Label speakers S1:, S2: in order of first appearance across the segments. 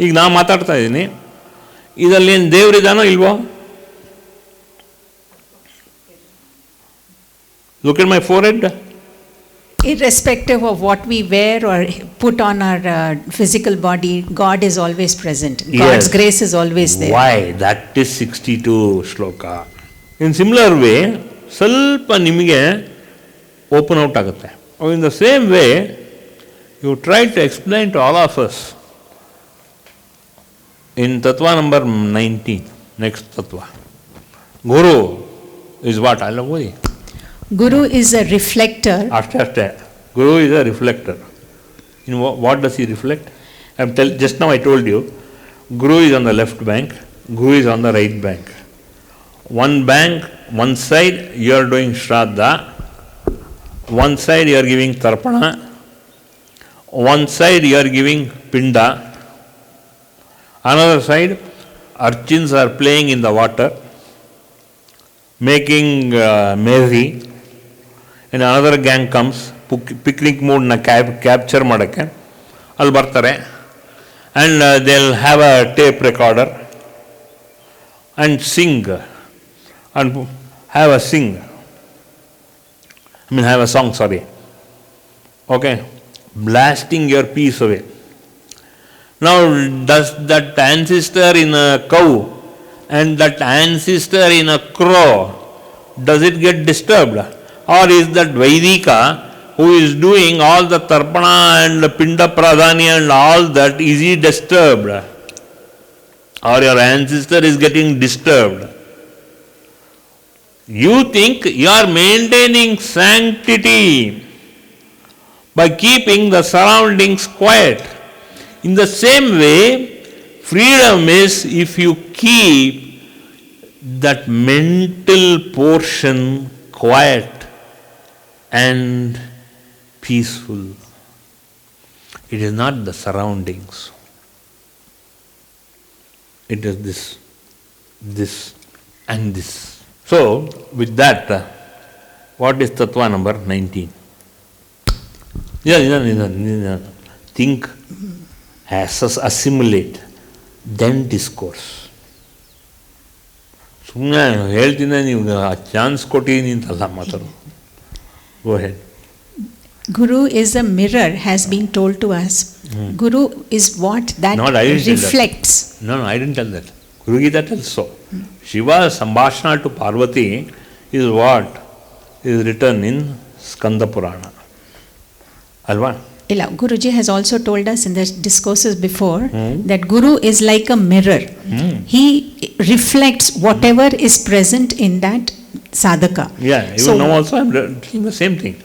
S1: ಈಗ ನಾ ಮಾತಾಡ್ತಾ ಇದ್ದೀನಿ, ಇದರಲ್ಲಿ ಏನು ದೇವರಿದಾನೋ ಇಲ್ವೋ? Look at my forehead.
S2: Irrespective of what we wear or put on our physical body, God is always present. God's grace is always there.
S1: Why? That is 62 shloka. In similar way, ಸ್ವಲ್ಪ ನಿಮಗೆ open out ಆಗುತ್ತೆ. In the same way, you try to explain to all of us in Tattva number 19, next Tattva. Guru is what? I love you.
S2: Guru is a reflector.
S1: Ashta. Guru is a reflector. In what does he reflect? Just now I told you, Guru is on the left bank, Guru is on the right bank. One bank, one side you are doing Shraddha, one side you are giving Tarpana, one side you are giving Pinda, another side urchins are playing in the water, making merry. And another gang comes, picnic mood na capture ಮಾಡಕ್ಕೆ ಅಲ್ಲಿ ಬರ್ತಾರೆ, and they'll have a tape recorder and sing and have a song, okay, blasting your peace away. Now does that ancestor in a cow and that ancestor in a crow, does it get disturbed? Or is that Vaidika who is doing all the Tarpana and the Pinda Pradhani and all that, is he disturbed? Or your ancestor is getting disturbed? You think you are maintaining sanctity by keeping the surroundings quiet. In the same way, freedom is if you keep that mental portion quiet and peaceful. It is not the surroundings. It is this and this. So, with that, what is Tattva number 19? Think, assimilate, then discourse. ಸುಮ್ಮನೆ ಹೇಳ್ತೀನಿ, ನೀವು chance ಕೊಟ್ಟಿದ್ದೀನಿ ಅಂತಲ್ಲ ಮಾತಾಡೋದು. Go ahead.
S2: Guru is a mirror, has been told to us. Guru is what that reflects.
S1: No, I didn't tell that. Guru Gita tells so. Shiva's Sambhashana to Parvati is what is written in Skanda Purana. Alva?
S2: Guruji has also told us in the discourses before that Guru is like a mirror. He reflects whatever is present in that sadhaka.
S1: Yeah, even now also I am doing the same thing.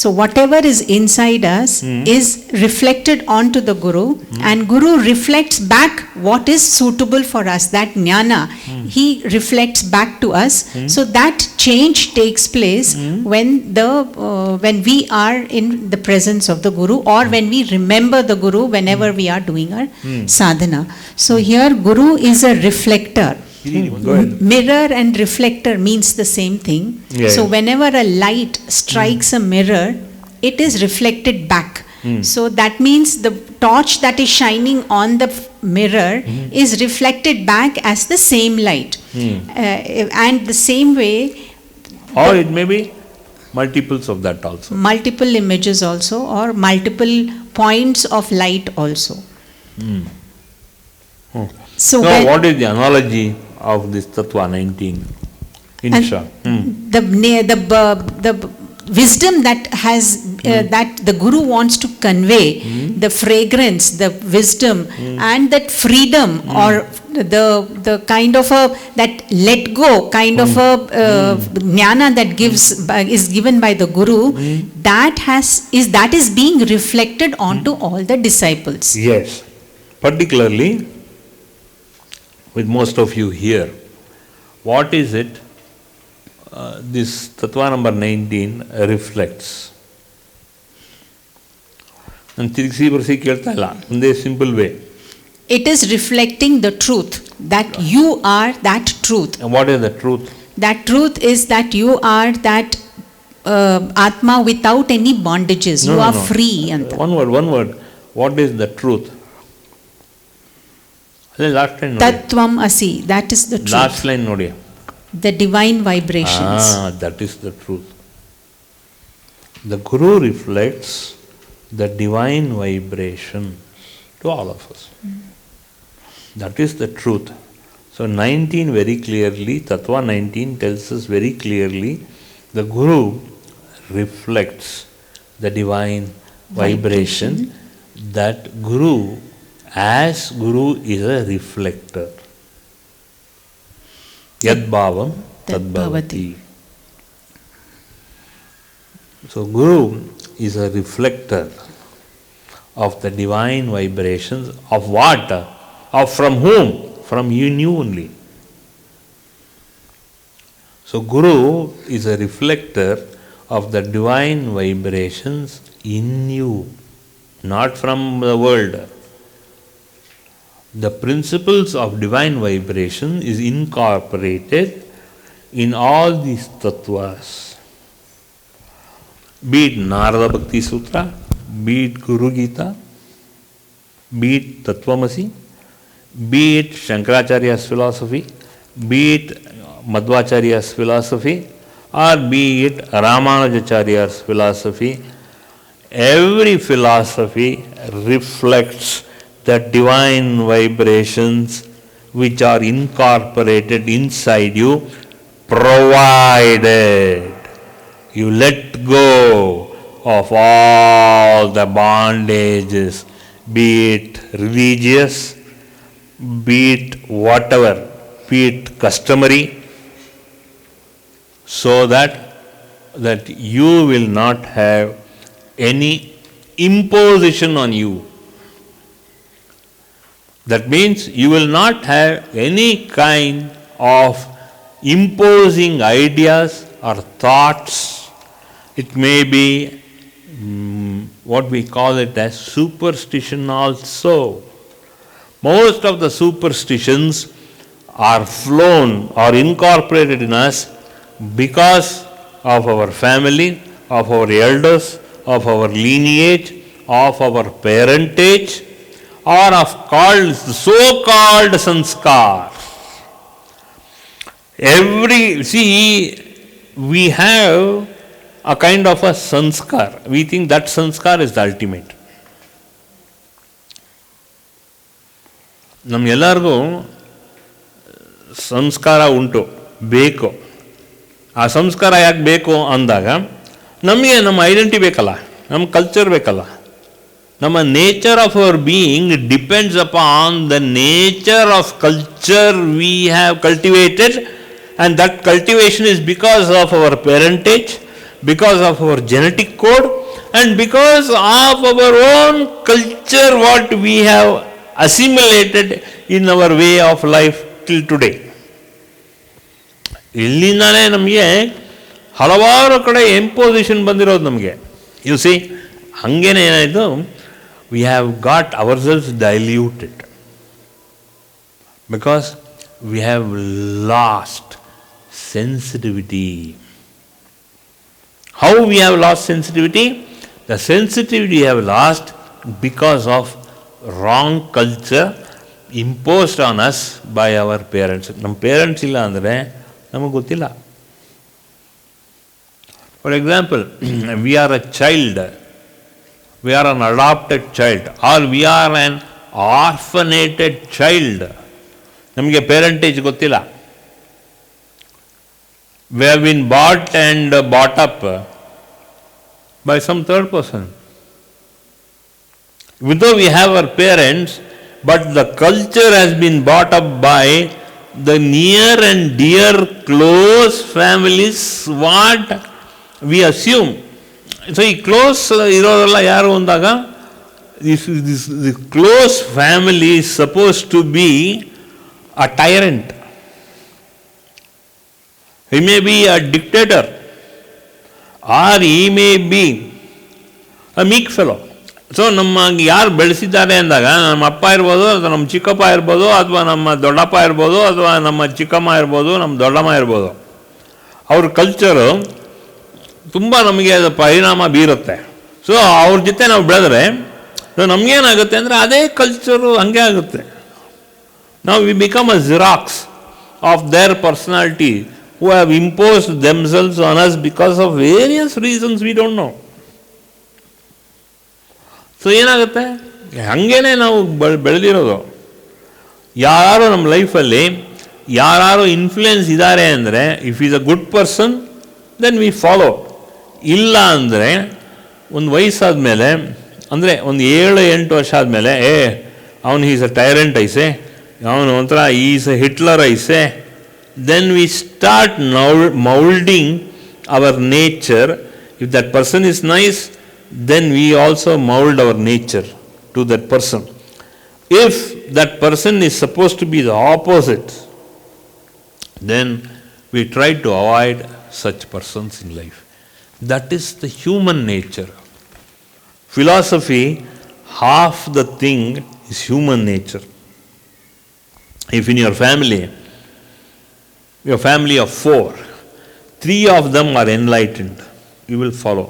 S2: So whatever is inside us is reflected onto the Guru, and Guru reflects back what is suitable for us, that jnana. He reflects back to us. So that change takes place when we are in the presence of the Guru, or when we remember the Guru whenever we are doing our sadhana. So here Guru is a reflector. Mirror and reflector means the same thing. So whenever a light strikes a mirror, it is reflected back. So that means the torch that is shining on the mirror is reflected back as the same light. And the same way,
S1: or it may be multiples of that also.
S2: Multiple images also, or multiple points of light also.
S1: So what is the analogy of this Tattva 19 in short?
S2: The wisdom that has that the Guru wants to convey, the fragrance, the wisdom, and that freedom, or the kind of a that let go kind of a jnana that is given by the Guru, that is being reflected onto all the disciples.
S1: Yes, particularly with most of you here, what is it this Tattva number 19 reflects? And ತಿರುಗಿಸಿ ಬರೆಸಿ ಕೇಳ್ತಾ ಇಲ್ಲ, ಒಂದೇ simple way.
S2: It is reflecting the truth, that you are that truth.
S1: And what is the truth?
S2: That truth is that you are that Atma without any bondages. You are free.
S1: One word. What is the truth? ಅದೇ last line ನೋಡಿ,
S2: Tattvam Asi, that is the truth.
S1: Last line ನೋಡಿ,
S2: The divine vibrations.
S1: that is the truth. The Guru reflects the divine vibration to all of us. That is the truth. So 19 very clearly, Tattva 19 tells us very clearly, the Guru reflects the divine vibration. That Guru, as Guru, is a reflector. Yad bhavam tad bhavati. So Guru is a reflector of the divine vibrations of what? Of from whom? From you only. So Guru is a reflector of the divine vibrations in you, not from the world. The principles of divine vibration is incorporated in all these tattvas. Be it Narada Bhakti Sutra, be it Guru Gita, be it Tattvamasi, be it Shankaracharya's philosophy, be it Madhvacharya's philosophy, or be it Ramanujacharya's philosophy. Every philosophy reflects the divine vibrations which are incorporated inside you, provided you let go of all the bondages, be it religious, be it whatever, be it customary, so that you will not have any imposition on you. That means you will not have any kind of imposing ideas or thoughts. It may be what we call it as superstition also. Most of the superstitions are flown or incorporated in us because of our family, of our elders, of our lineage, of our parentage, or of so-called sanskar. We have a kind of a sanskar. We think that sanskar is the ultimate. ನಮಗೆಲ್ಲರಿಗೂ ಸಂಸ್ಕಾರ ಉಂಟು, ಬೇಕು. ಆ ಸಂಸ್ಕಾರ ಯಾಕೆ ಬೇಕು ಅಂದಾಗ ನಮಗೆ ನಮ್ಮ ಐಡೆಂಟಿ ಬೇಕಲ್ಲ, ನಮ್ಮ ಕಲ್ಚರ್ ಬೇಕಲ್ಲ. ನಮ್ಮ nature of our being depends upon the nature of culture we have cultivated, and that cultivation is because of our parentage, because of our genetic code, and because of our own culture what we have assimilated in our way of life till today. ಇಲ್ಲಿಂದಾನೇ ನಮಗೆ ಹಲವಾರು ಕಡೆ imposition ಬಂದಿರೋದು ನಮಗೆ. You see, ಹಂಗೇನೆ ಏನಾಯಿತು, we have got our cells diluted because we have lost sensitivity. How we have lost sensitivity? The sensitivity we have lost because of wrong culture imposed on us by our parents. ನಮ್ಮ parents ಇಲ್ಲ ಅಂದರೆ ನಮಗೆ ಗೊತ್ತಿಲ್ಲ. For example, we are a child, we are an adopted child, or we are an orphanated child. ನಮಗೆ parentage ಗೊತ್ತಿಲ್ಲ. We have been bought and brought up by some third person. Even though we have our parents, but the culture has been brought up by the near and dear close families, what we assume. So, ಈ close ಇರೋರೆಲ್ಲ ಯಾರು ಅಂದಾಗ, this close family is supposed to be a tyrant. He may be a dictator, or he may be a meek fellow. So ನಮಗೆ ಯಾರು ಬೆಳೆಸಿದ್ದಾರೆ ಅಂದಾಗ, ನಮ್ಮ ಅಪ್ಪ ಇರ್ಬೋದು, ಅಥವಾ ನಮ್ಮ ಚಿಕ್ಕಪ್ಪ ಇರ್ಬೋದು, ಅಥವಾ ನಮ್ಮ ದೊಡ್ಡಪ್ಪ ಇರ್ಬೋದು, ಅಥವಾ ನಮ್ಮ ಚಿಕ್ಕಮ್ಮ ಇರ್ಬೋದು, ನಮ್ಮ ದೊಡ್ಡಮ್ಮ ಇರ್ಬೋದು, ಅವ್ರ ಕಲ್ಚರು ತುಂಬ ನಮಗೆ ಅದು ಪರಿಣಾಮ ಬೀರುತ್ತೆ. ಸೊ ಅವ್ರ ಜೊತೆ ನಾವು ಬೆಳೆದ್ರೆ ನಮಗೇನಾಗುತ್ತೆ ಅಂದರೆ ಅದೇ ಕಲ್ಚರು ಹಂಗೆ ಆಗುತ್ತೆ. Now we become a Xerox of their personality who have imposed themselves on us because of various reasons we don't know. So ಏನಾಗುತ್ತೆ, ಹಾಗೇನೆ ನಾವು ಬೆಳೆದಿರೋದು. ಯಾರು ನಮ್ಮ ಲೈಫಲ್ಲಿ ಯಾರು ಇನ್ಫ್ಲುಯೆನ್ಸ್ ಇದ್ದಾರೆ ಅಂದರೆ, if is a good person then we follow. ಇಲ್ಲ ಅಂದರೆ ಒಂದು ವಯಸ್ಸಾದ ಮೇಲೆ, ಅಂದರೆ ಒಂದು 7-8 ವರ್ಷ ಆದಮೇಲೆ, ಅವನು ಈಸ್ ಅ ಟೈರೆಂಟ್ ಐಸೆ, ಅವನು ಒಂಥರ ಈಸ್ ಅ ಹಿಟ್ಲರ್ ಐಸೆ, then we start molding our nature. If that person is nice, then we also mold our nature to that person. If that person is supposed to be the opposite, then we try to avoid such persons in life. That is the human nature. Philosophy, half the thing is human nature. If in your family of 4, 3 of them are enlightened, you will follow.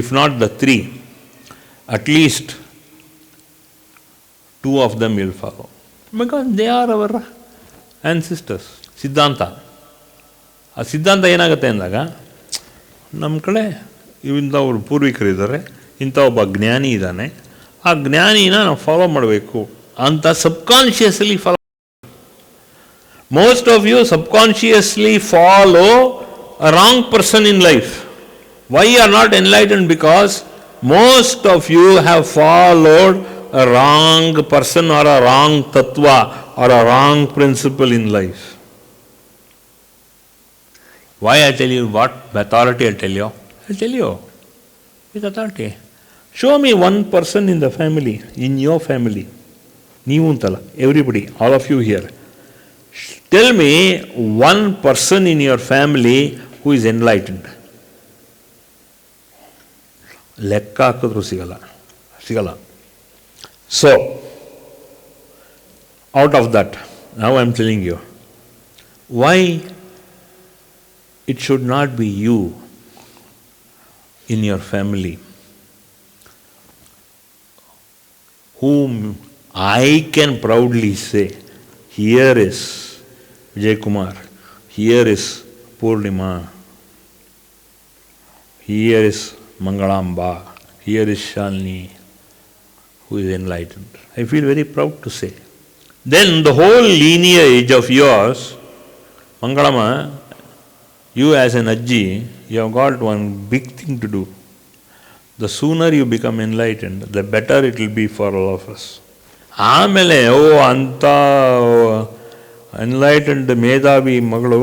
S1: If not the 3, at least 2 of them will follow. Because they are our ancestors. ಸಿದ್ಧಾಂತ, ಆ ಸಿದ್ಧಾಂತ ಏನಾಗುತ್ತೆ ಅಂದಾಗ, ನಮ್ಮ ಕಡೆ ಇಂಥ ಅವ್ರ ಪೂರ್ವಿಕರಿದ್ದಾರೆ, ಇಂಥ ಒಬ್ಬ ಜ್ಞಾನಿ ಇದ್ದಾನೆ, ಆ ಜ್ಞಾನಿನ ನಾವು ಫಾಲೋ ಮಾಡಬೇಕು ಅಂತ subconsciously follow. Most of you subconsciously follow a wrong person in life. Why you are not enlightened? Because most of you have followed a wrong person or a wrong tattva or a wrong principle in life. Why I tell you what? Authority I tell you. I tell you with authority. Show me one person in the family, in your family. Neevu antala, everybody, all of you here. Tell me one person in your family who is enlightened. ಲೆಕ್ಕ ಹಾಕಿದ್ರು ಸಿಗಲ್ಲ. So, out of that, now I am telling you, why it should not be you in your family whom I can proudly say, here is Vijay Kumar, here is Purnima, here is Mangalamba, here is Shalini, who is enlightened. I feel very proud to say. Then the whole lineage of yours, Mangalama, you as an Ajji, you have got one big thing to do. The sooner you become enlightened, the better it will be for all of us. ಆಮೇಲೆ ಅಂಥ enlightened ಮೇಧಾವಿ ಮಗಳು,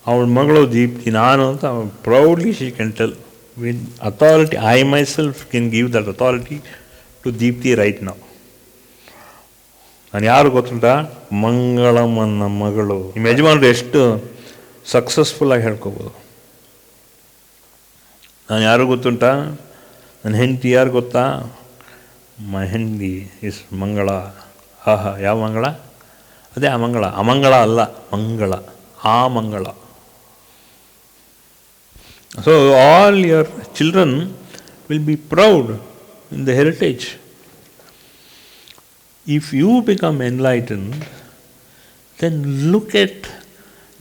S1: ಅವಳ ಮಗಳು ದೀಪ್ತಿ, ನಾನು ಅಂತ proudly she can tell with authority. I myself can give that authority to Deepti right now. ನಾನು ಯಾರು ಗೊತ್ತುಂಟ? ಮಂಗಳಮ್ಮನ ಮಗಳು. ನಿಮ್ಮ ಯಜಮಾನರು ಎಷ್ಟು ಸಕ್ಸಸ್ಫುಲ್ಲಾಗಿ ಹೇಳ್ಕೊಬೋದು. ನಾನು ಯಾರು ಗೊತ್ತುಂಟ? ನನ್ನ ಹೆಂಡತಿ ಯಾರು ಗೊತ್ತಾ? ಮೈ ಹೆಂಡತಿ ಇಸ್ ಮಂಗಳ. ಆಹಾ, ಯಾವ ಮಂಗಳ? ಅದೇ ಆ ಮಂಗಳ. ಅಮಂಗಳ ಅಲ್ಲ, ಮಂಗಳ, ಆ ಮಂಗಳ. So all your children will be proud in the heritage. If you become enlightened, then look at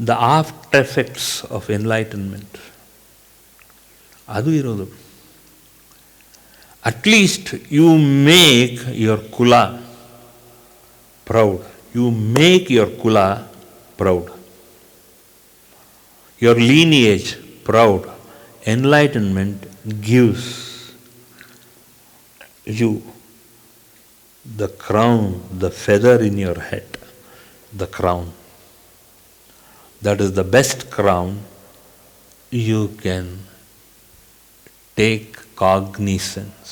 S1: the after effects of enlightenment. Adu irodu. At least you make your kula proud. You make your kula proud. Your lineage proud. Enlightenment gives you the crown, the feather in your head, the crown. That is the best crown you can take cognizance.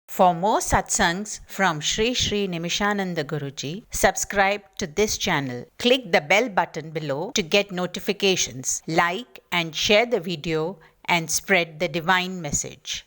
S3: For more satsangs from Sri Sri Nimishananda Guruji, subscribe to this channel. Click the bell button below to get notifications. Like and share the video and spread the divine message.